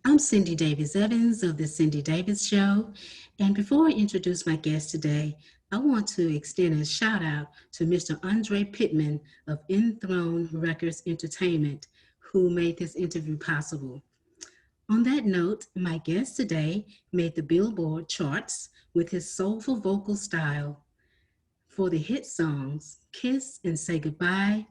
I'm Cindy Davis Evans of The Cindy Davis Show. And before I introduce my guest today, I want to extend a shout out to Mr. Andre Pittman of Enthroned Records Entertainment, who made this interview possible. On that note, my guest today made the Billboard charts with his soulful vocal style for the hit songs Kiss and Say Goodbye,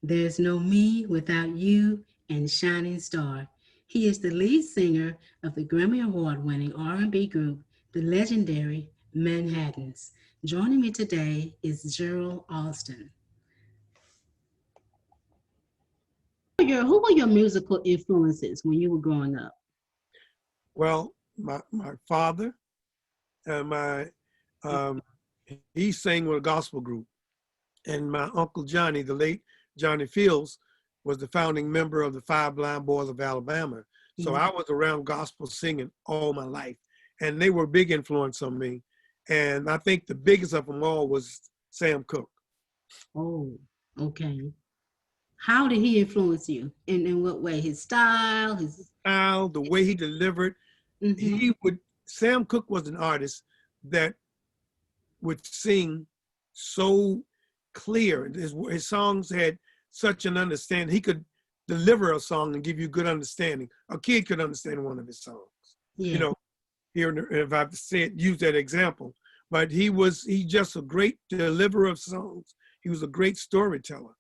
There's No Me Without You, and Shining Star. He is the lead singer of the Grammy Award-winning R&B group, the legendary Manhattans. Joining me today is Gerald Alston. Who were your musical influences when you were growing up? Well, my father, my he sang with a gospel group, and my uncle Johnny, the late Johnny Fields, was the founding member of the Five Blind Boys of Alabama. So I was around gospel singing all my life, and they were a big influence on me. And I think the biggest of them all was Sam Cooke. Oh, okay. How did he influence you? In what way? His style, his Style, the way he delivered, mm-hmm. Sam Cooke was an artist that would sing so clear. His songs had such an understanding. He could deliver a song and give you good understanding. A kid could understand one of his songs. You Yeah. know, if I have to say it, use that example. But he just a great deliverer of songs. He was a great storyteller.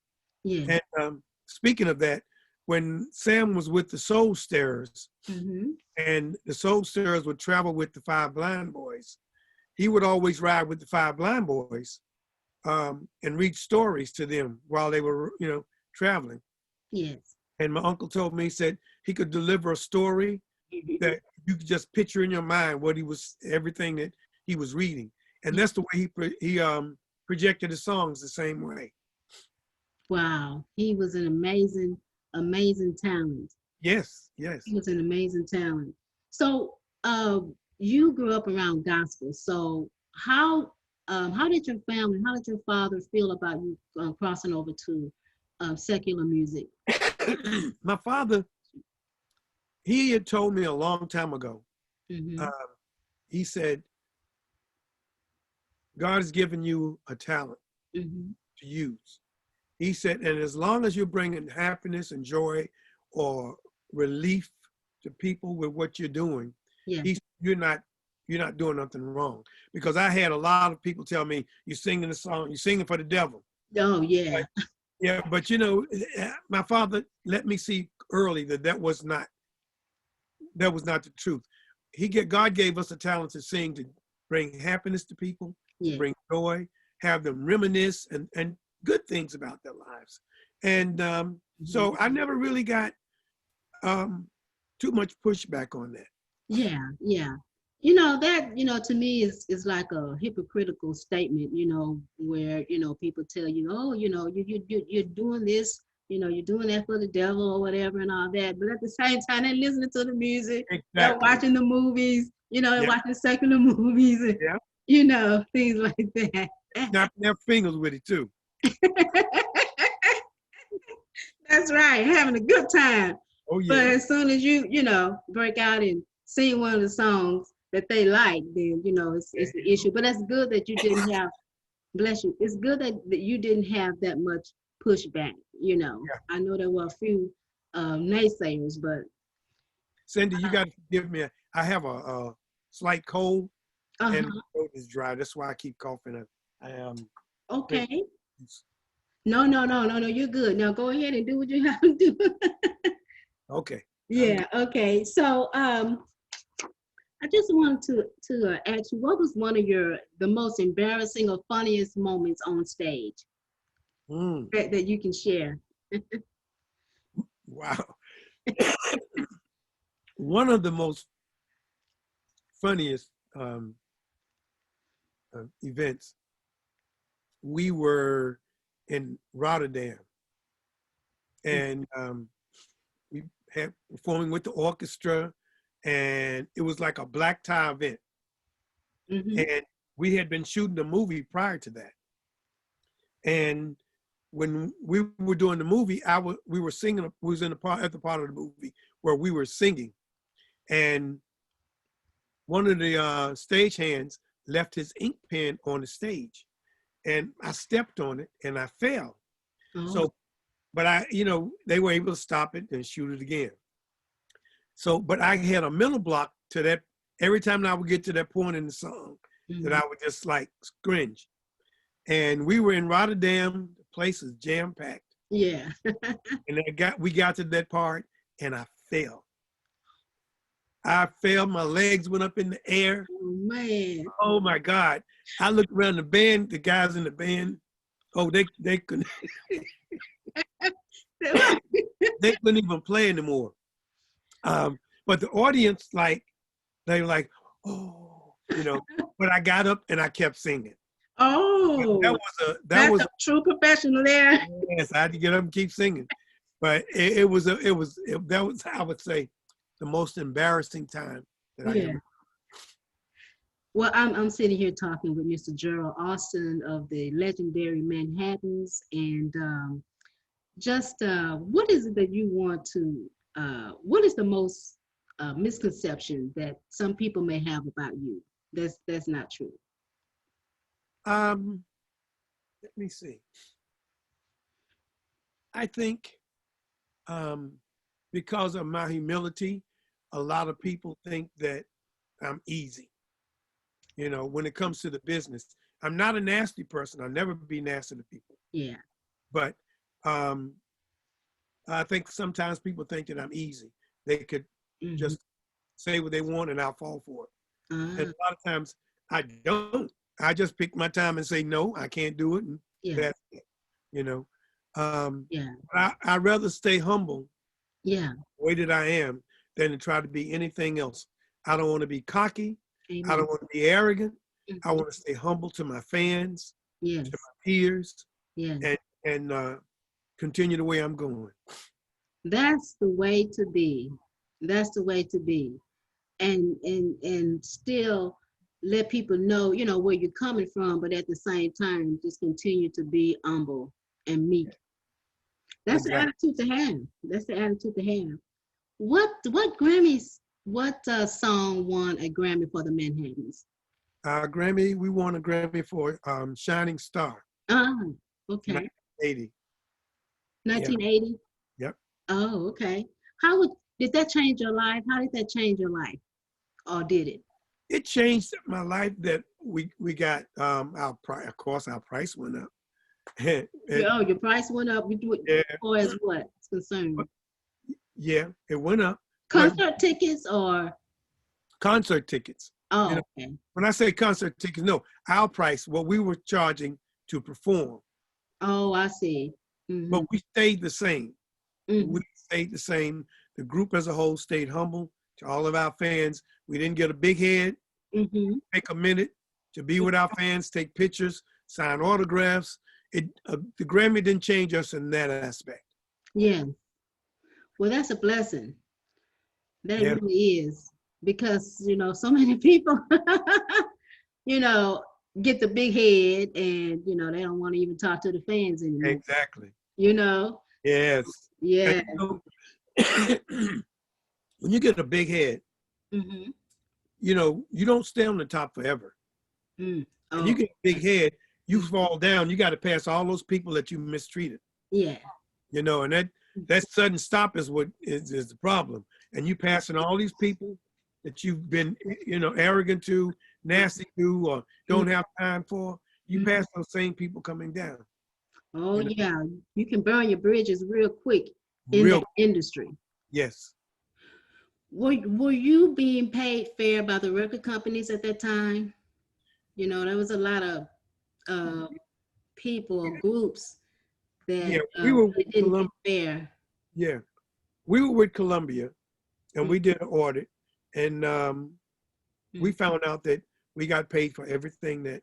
Yeah. And speaking of that, when Sam was with the Soul Stirrers, Mm-hmm. and the Soul Stirrers would travel with the Five Blind Boys, he would always ride with the Five Blind Boys and read stories to them while they were, traveling. Yes. And my uncle told me, he said he could deliver a story that you could just picture in your mind everything that he was reading. And that's the way he projected his songs the same way. Wow. He was an amazing, amazing talent. Yes, yes. He was an amazing talent. So you grew up around gospel. So how did your family, how did your father feel about you crossing over to secular music? My father, he had told me a long time ago, Mm-hmm. uh, he said, God has given you a talent Mm-hmm. to use. He said, and as long as you're bringing happiness and joy or relief to people with what you're doing, Yeah. you're not doing nothing wrong. Because I had a lot of people tell me, you're singing a song, you're singing for the devil. Oh yeah. But, yeah, but my father let me see early that was not the truth. God gave us a talent to sing, to bring happiness to people, to Yeah. bring joy, have them reminisce and good things about their lives. And Mm-hmm. so I never really got too much pushback on that. Yeah. Yeah. That, to me is like a hypocritical statement, where, people tell you, oh, you're doing this, you're doing that for the devil or whatever and all that. But at the same time, they're listening to the music, they're Exactly. watching the movies, they're Yeah. watching secular movies, and, Yeah. things like that. Snapping their fingers with it too. That's right, having a good time. Oh But yeah. as soon as you break out and sing one of the songs that they like, then it's the issue. But that's good that you didn't have. Bless you. It's good that you didn't have that much pushback. Yeah. I know there were a few naysayers, but Cindy, you got to forgive me. I have a slight cold and my uh-huh. throat is dry. That's why I keep coughing. I Okay. No, no, no, no, no. You're good. Now go ahead and do what you have to do. okay. I'm Yeah. good. Okay. So I just wanted to ask you, what was one of the most embarrassing or funniest moments on stage Mm, that you can share? wow. One of the most funniest events, we were in Rotterdam and we had performing with the orchestra, and it was like a black tie event. Mm-hmm. And we had been shooting a movie prior to that. And when we were doing the movie, we were singing. We was in the part of the movie where we were singing, and one of the stagehands left his ink pen on the stage, and I stepped on it and I fell. Oh. So, but they were able to stop it and shoot it again. So, but I had a mental block to that. Every time I would get to that point in the song, that I would just like cringe. And we were in Rotterdam, the place is jam packed. Yeah. And we got to that part and I fell. My legs went up in the air. Oh man. Oh my God. I looked around the band, the guys in the band. Oh, they couldn't they couldn't even play anymore. But the audience, they were like, oh, but I got up and I kept singing. Oh, that was a true professional there. Yes, I had to get up and keep singing. But that was, I would say, the most embarrassing time that I ever. Well, I'm sitting here talking with Mr. Gerald Alston of the legendary Manhattans, and what is it that you want to? What is the most misconception that some people may have about you? That's not true. Let me see. I think because of my humility, a lot of people think that I'm easy. When it comes to the business, I'm not a nasty person. I'll never be nasty to people. Yeah. But I think sometimes people think that I'm easy. They could just say what they want and I'll fall for it. And a lot of times I don't. I just pick my time and say, no, I can't do it. And that's it, I'd rather stay humble the way that I am than to try to be anything else. I don't want to be cocky. Amen. I don't want to be arrogant. I want to stay humble to my fans, to my peers, and continue the way I'm going. That's the way to be. That's the way to be. And still let people know, where you're coming from, but at the same time, just continue to be humble and meek. That's the attitude to have. That's the attitude to have. What Grammys, what song won a Grammy for the Manhattans? Grammy, we won a Grammy for Shining Star. Okay. 1980. 1980? Yep. Oh, okay. Did that change your life? How did that change your life? Or did it? It changed my life that we got of course our price went up. Your price went up. As far as what is concerned? Yeah, it went up. Concert tickets or? Concert tickets. Oh, okay. When I say concert tickets, no, our price, what we were charging to perform. Oh, I see. Mm-hmm. But we stayed the same. We stayed the same. The group as a whole stayed humble to all of our fans. We didn't get a big head. Take a minute to be with our fans, take pictures, sign autographs. The Grammy didn't change us in that aspect. Yeah. Well, that's a blessing. That really is. Because, so many people, get the big head and, they don't want to even talk to the fans anymore. Exactly. Yes. Yeah. When you get a big head, you don't stay on the top forever. When you get a big head, you fall down. You got to pass all those people that you mistreated. Yeah. And that sudden stop is what is the problem. And you passing all these people that you've been, arrogant to, nasty to, or don't have time for. You pass those same people coming down. Oh, yeah. You can burn your bridges real quick in the industry. Yes. Were you being paid fair by the record companies at that time? There was a lot of people or groups that we were with didn't get fair. Yeah. We were with Columbia and we did an audit and we found out that we got paid for everything that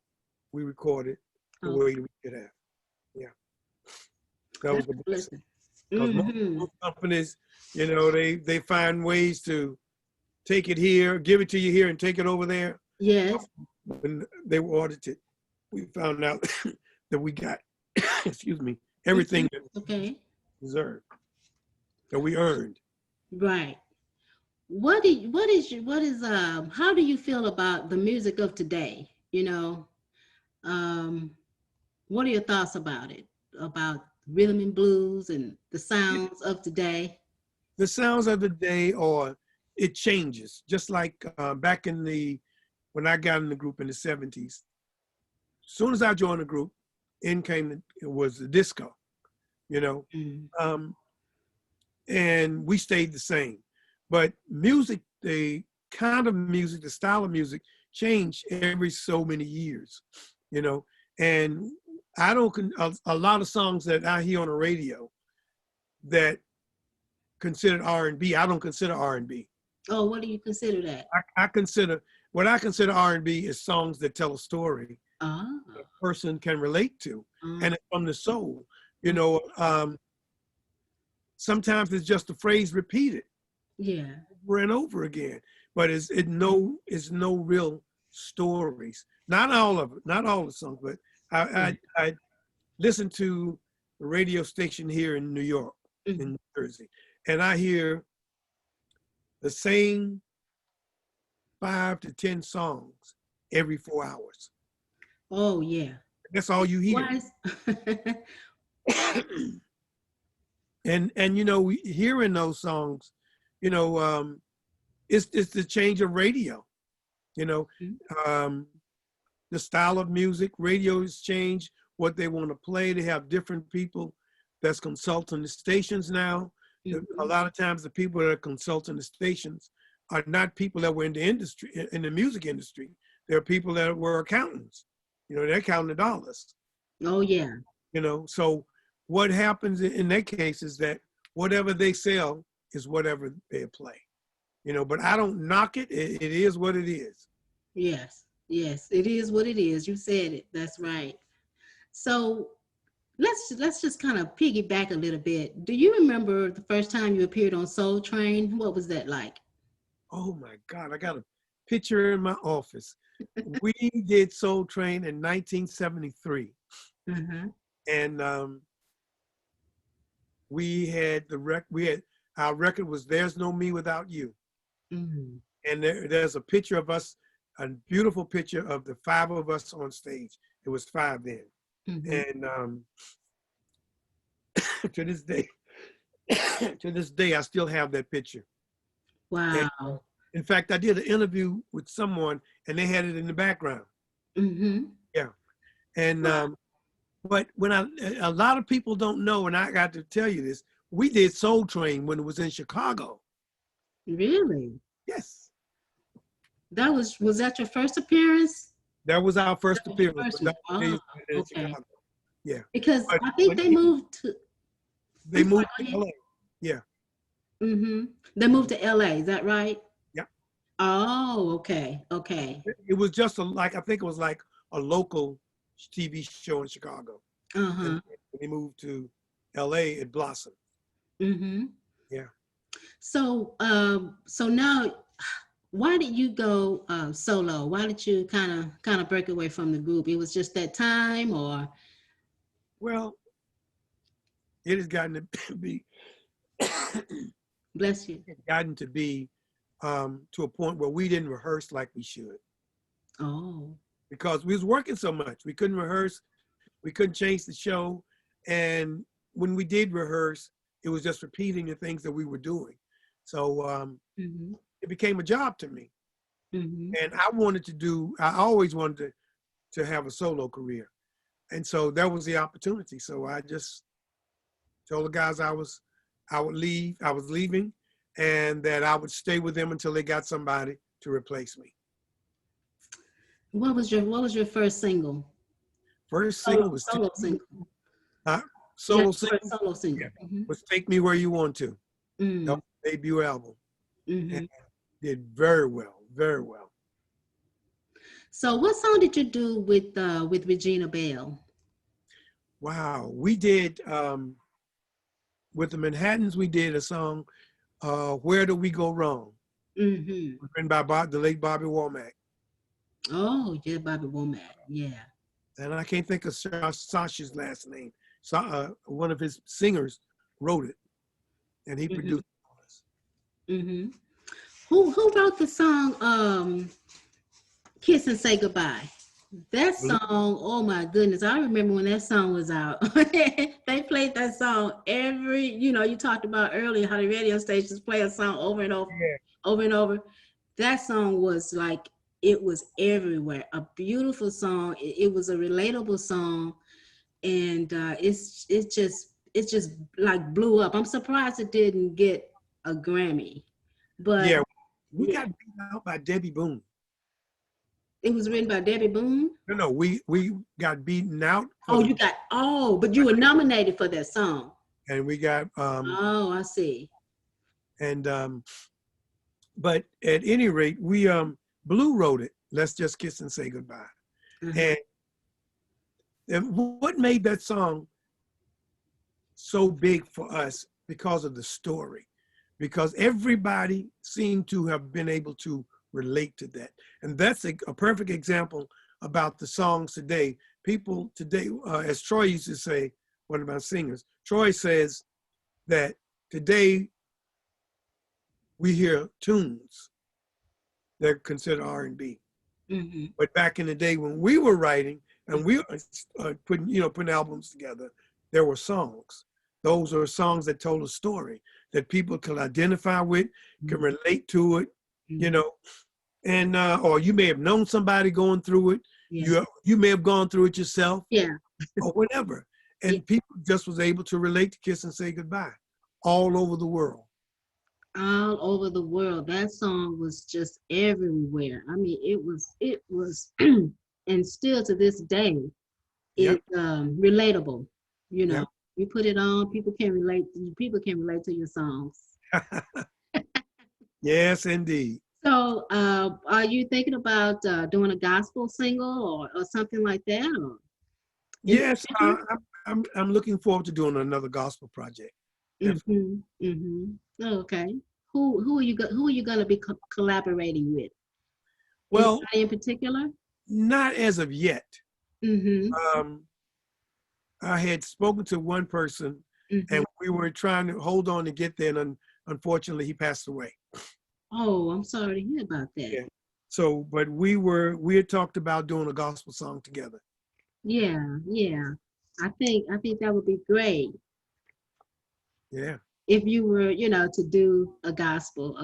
we recorded the way we could have. Yeah. That was a blessing. Because most companies, they find ways to take it here, give it to you here, and take it over there. Yes. When they were audited, we found out that we got, excuse me, everything that we deserved, that we earned. Right. how do you feel about the music of today? Um, what are your thoughts about it? About rhythm and blues and the sounds of today? The sounds of the day, or it changes. Just like back in when I got in the group in the 70s, as soon as I joined the group, in came, it was the disco, you know, Mm. um, and we stayed the same. But music, the kind of music, the style of music changed every so many years, you know, and I don't, a lot of songs that I hear on the radio that considered R&B, I don't consider R&B. Oh, what do you consider that? I consider, what I consider R&B is songs that tell a story Ah, a person can relate to, um, and it's from the soul. You know, sometimes it's just a phrase repeated yeah. over and over again, but it's no real stories. Not all of it, not all the songs, but I listen to the radio station here in New York, in Mhm. New Jersey, and I hear the same 5 to 10 songs every 4 hours. Oh, yeah. That's all you hear. Why is And you know, hearing those songs, you know, it's the change of radio. You know, um, the style of music, radio has changed what they want to play. They have different people that's consulting the stations now. A Mhm. lot of times, the people that are consulting the stations are not people that were in the industry, in the music industry. They're people that were accountants. You know, they're counting the dollars. Oh, yeah. You know, so what happens in that case is that whatever they sell is whatever they play. You know, but I don't knock it. It is what it is. Yes. Yes. It is what it is. You said it. That's right. So let's just kind of piggyback a little bit. Do you remember the first time you appeared on Soul Train? What was that like? Oh my God, I got a picture in my office. We did Soul Train in 1973, Uh-huh. and we had we had, our record was "There's No Me Without You," Mm-hmm. and there's a picture of us, a beautiful picture of the five of us on stage. It was five then, Mm-hmm. and to this day, to this day, I still have that picture. And Wow. in fact, I did an interview with someone, and they had it in the background. Mm-hmm. Yeah, and Wow. but when a lot of people don't know, and I got to tell you this, we did Soul Train when it was in Chicago. Really? Yes, Was that your first appearance? that was our That first was your appearance, first but one. that Oh, was in okay. Chicago. Yeah, Because but I think but they moved to. they I'm sorry. moved Go to ahead. LA. Yeah, Mm-hmm. They moved to LA. Is that right? yeah. Oh, okay. Okay. It was just like, I think it was like a local TV show in Chicago, and Uh-huh. when they moved to LA, it blossomed. Mm-hmm. Yeah. So now, why did you go solo? Why did you kind of break away from the group? It was just that time, or Well, it has gotten to be bless you. gotten to be to a point where we didn't rehearse like we should, Oh. because we was working so much. We couldn't rehearse. We couldn't change the show. And when we did rehearse, it was just repeating the things that we were doing. So Mm-hmm. it became a job to me. Mm-hmm. And I always wanted to have a solo career. And so that was the opportunity. So I just told the guys I would leave, I was leaving, and that I would stay with them until they got somebody to replace me. What was your first single? First Solo single was solo single. uh, Was that solo your first single, solo single? yeah, Mm-hmm. was "Take Me Where You Want To." That Mm-hmm. was the debut album, and Mm-hmm. did very well, very well. So what song did you do with Regina Bell? Wow, we did with the Manhattans. We did a song, "Where Do We Go Wrong," Mm-hmm. written by the late Bobby Womack, Oh, yeah, Bobby Womack. Yeah. and I can't think of Sasha's last name. So, one of his singers wrote it, and he Mm-hmm. produced it. Mm-hmm. Who wrote the song Kiss and Say Goodbye? That Blue. song, oh my goodness, I remember when that song was out. They played that song every, you talked about earlier how the radio stations play a song over and over, Yeah. over and over. That song was like, it was everywhere. A beautiful song. It was a relatable song, and it just like blew up. I'm surprised it didn't get a Grammy, but Yeah. We yeah, got beat out by Debbie Boone. it was written by Debbie Boone. No, we got beaten out for Oh, the, but you were nominated for that song. and we got Oh, I see. and but at any rate, we Blue wrote it. Let's just kiss and say goodbye. Uh-huh. And what made that song so big for us because of the story, because everybody seemed to have been able to relate to that. And that's a perfect example about the songs today. People today, as Troy used to say, one of my singers, Troy says that today we hear tunes that are considered R&B. Mm-hmm. But back in the day when we were writing and we were putting albums together, there were songs. Those are songs that told a story that people could identify with, can relate to it, and or you may have known somebody going through it. Yeah. You may have gone through it yourself, Yeah. or whatever. And Yeah. people just was able to relate to Kiss and Say Goodbye all over the world. All over the world. That song was just everywhere. I mean, it was and still to this day, Yep. it's relatable. Yep. You put it on, people can relate to your songs. Yes, indeed. So, are you thinking about doing a gospel single or something like that? Or in the Yes, future? I'm looking forward to doing another gospel project. Mm-hmm. Mm-hmm. Oh, okay. Who are you gonna be collaborating with? Well, Anybody in particular? not as of yet. Mm-hmm. Um, I had spoken to one person, Mm-hmm. and we were trying to hold on to get there, and unfortunately, he passed away. Oh, I'm sorry to hear about that. Yeah. So, but we had talked about doing a gospel song together. Yeah, yeah. I think that would be great Yeah, if you were, to do a gospel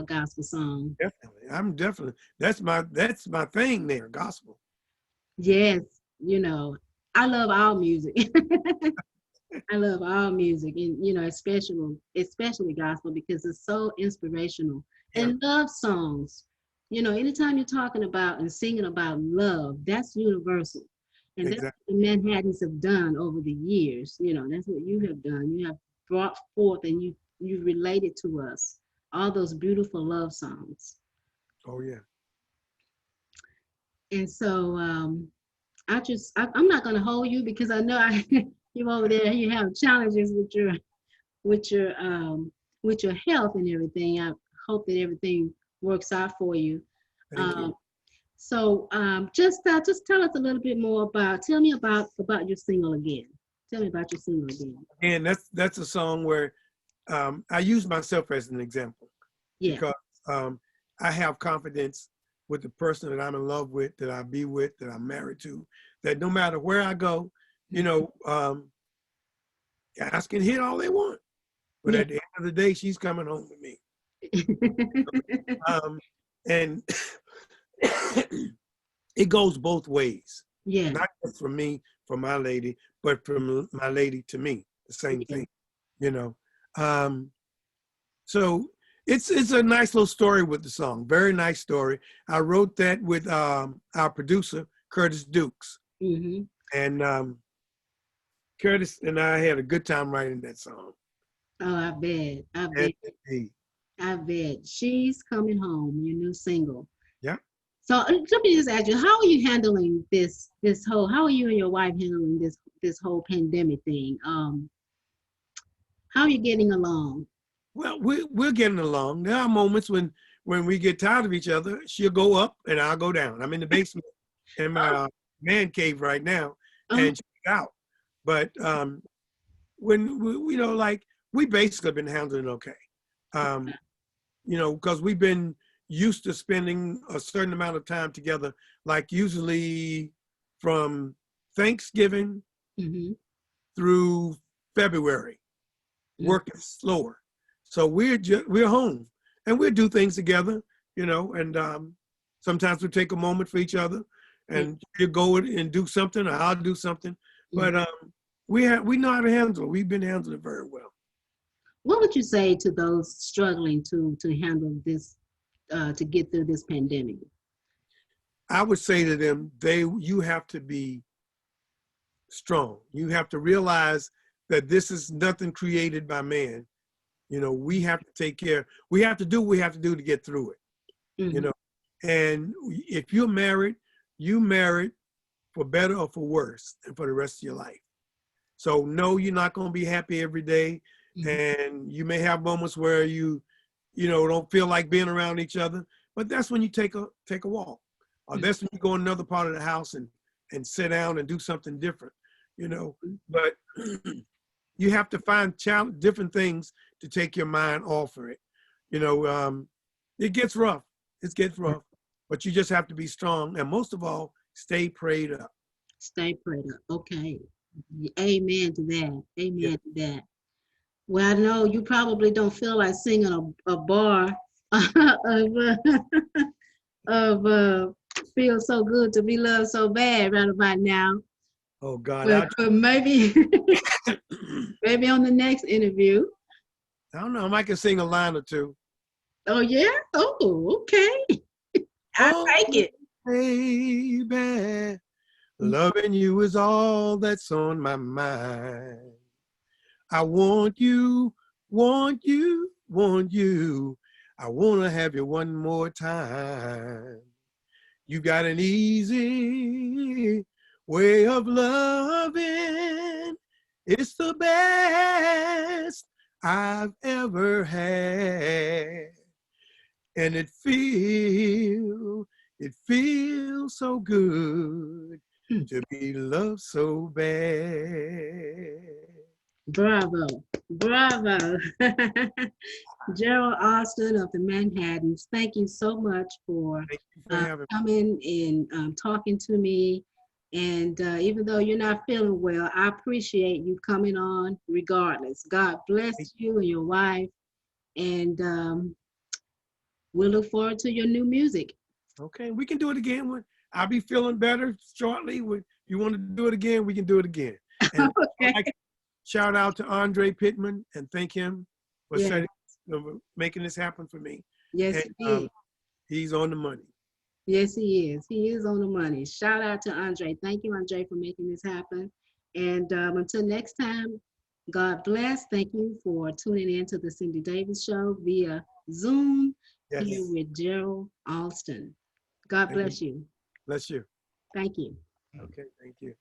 song. definitely. I'm definitely that's my thing there, gospel. Yes, I love all music. I love all music, and especially gospel because it's so inspirational. Yeah, And love songs, anytime you're talking about and singing about love, that's universal. And that's exactly. what the Manhattans have done over the years. That's what you have done. You have brought forth and you related to us all those beautiful love songs. Oh yeah. And so I'm not going to hold you because I know you're over there. You have challenges with your um with your health and everything. I hope that everything works out for you. Thank you. So just tell us a little bit more tell me about your single again. Tell me about your single again. And that's a song where I use myself as an example Yeah. because I have confidence with the person that I'm in love with, that I be with, that I'm married to, that no matter where I go, guys can hit all they want, but Yeah. at the end of the day, she's coming home with me. And it goes both ways. Yeah. Not just from me, from my lady, but from my lady to me, the same Yeah. thing, so it's a nice little story with the song. Very nice story. I wrote that with our producer, Curtis Dukes. Mm-hmm. And Curtis and I had a good time writing that song. Oh, I bet. And indeed. I bet. She's Coming Home, your new single. Yeah. So let me just ask you, how are you handling how are you and your wife handling this whole pandemic thing? How are you getting along? Well, we're getting along. There are moments when we get tired of each other. She'll go up and I'll go down. I'm in the basement in my man cave right now, and she's out. But when we basically been handling it okay. Because we've been used to spending a certain amount of time together, like usually from Thanksgiving through February. Work is slower. So we're home and we'll do things together, you know, and sometimes we take a moment for each other and you go and do something or I'll do something. But we know how to handle it. We've been handling it very well. What would you say to those struggling to handle this, to get through this pandemic? I would say to them, you have to be strong. You have to realize that this is nothing created by man. You know, we have to take care. We have to do what we have to do to get through it. You know, and if you're married, you married for better or for worse and for the rest of your life. So no, you're not going to be happy every day. And you may have moments where you know, don't feel like being around each other, but that's when you take a walk. Or that's when you go in another part of the house and sit down and do something different, you know. But you have to find different things to take your mind off of it. You know, it gets rough. It gets rough, but you just have to be strong. And most of all, stay prayed up. Stay prayed up. Okay. Amen to that. Amen to that. Well, I know you probably don't feel like singing a bar of Feel So Good to Be Loved So Bad right about now. Oh God. But maybe maybe on the next interview. I don't know. I might can sing a line or two. Oh yeah? Oh, okay. I like it. Baby, loving you is all that's on my mind. I want you, want you, want you. I want to have you one more time. You got an easy way of loving. It's the best I've ever had. And it feels so good to be loved so bad. Bravo. Bravo. Gerald Alston of the Manhattans, thank you so much for coming and talking to me. And even though you're not feeling well, I appreciate you coming on regardless. God bless you and your wife. And we'll look forward to your new music. Okay, we can do it again. I'll be feeling better shortly. If you want to do it again, we can do it again. And Okay. Shout out to Andre Pittman and thank him for making this happen for me. Yes, and, he is. He's on the money. Yes, he is. He is on the money. Shout out to Andre. Thank you, Andre, for making this happen. And until next time, God bless. Thank you for tuning in to the Cindy Davis Show via Zoom here with Gerald Alston. God bless you. Bless you. Thank you. Okay, thank you.